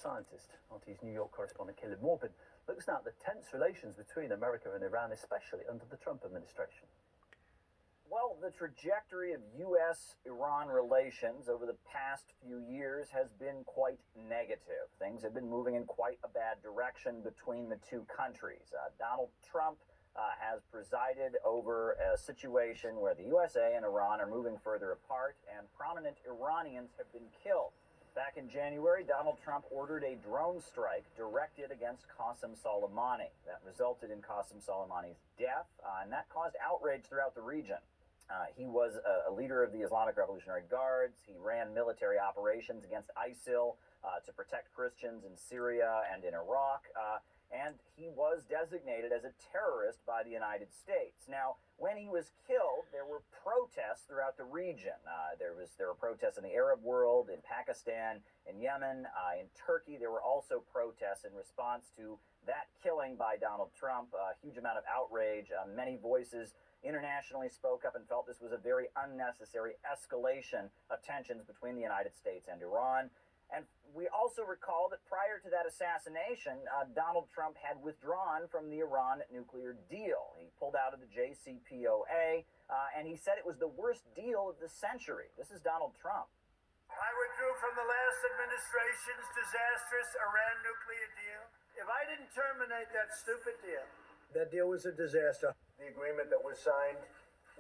scientist. RT's New York correspondent Caleb Morgan looks now at the tense relations between America and Iran, especially under the Trump administration. Well, the trajectory of U.S.-Iran relations over the past few years has been quite negative. Things have been moving in quite a bad direction between the two countries. Donald Trump has presided over a situation where the USA and Iran are moving further apart, and prominent Iranians have been killed. Back in January, Donald Trump ordered a drone strike directed against Qasem Soleimani. That resulted in Qasem Soleimani's death, and that caused outrage throughout the region. He was a leader of the Islamic Revolutionary Guards. He ran military operations against ISIL to protect Christians in Syria and in Iraq. And he was designated as a terrorist by the United States. Now, when he was killed, there were protests throughout the region. There were protests in the Arab world, in Pakistan, in Yemen, in Turkey. There were also protests in response to that killing by Donald Trump. A huge amount of outrage. Many voices internationally spoke up and felt this was a very unnecessary escalation of tensions between the United States and Iran. And we also recall that prior to that assassination, Donald Trump had withdrawn from the Iran nuclear deal. He pulled out of the JCPOA, and he said it was the worst deal of the century. This is Donald Trump. I withdrew from the last administration's disastrous Iran nuclear deal. If I didn't terminate that stupid deal, that deal was a disaster. The agreement that was signed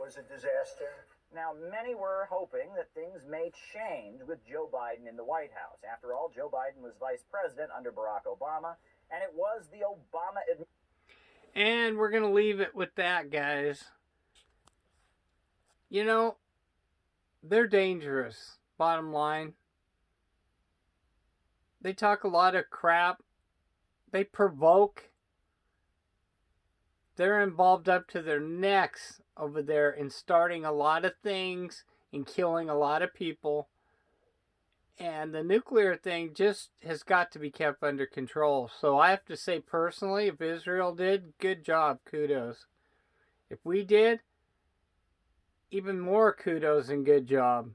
was a disaster. Now, many were hoping that things may change with Joe Biden in the White House. After all, Joe Biden was vice president under Barack Obama, and it was the Obama administration. And we're going to leave it with that, guys. You know, they're dangerous, bottom line. They talk a lot of crap. They provoke. They're involved up to their necks over there in starting a lot of things and killing a lot of people. And the nuclear thing just has got to be kept under control. So I have to say personally, if Israel did, good job, kudos. If we did, even more kudos and good job.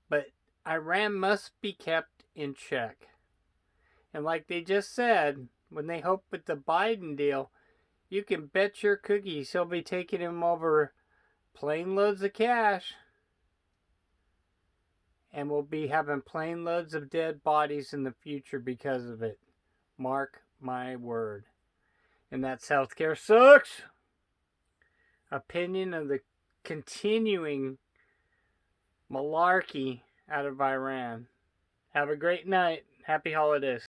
But Iran must be kept in check. And like they just said, when they hope with the Biden deal, you can bet your cookies he'll be taking him over plane loads of cash. And we'll be having plane loads of dead bodies in the future because of it. Mark my word. And that's healthcare sucks. Opinion of the continuing malarkey out of Iran. Have a great night. Happy holidays.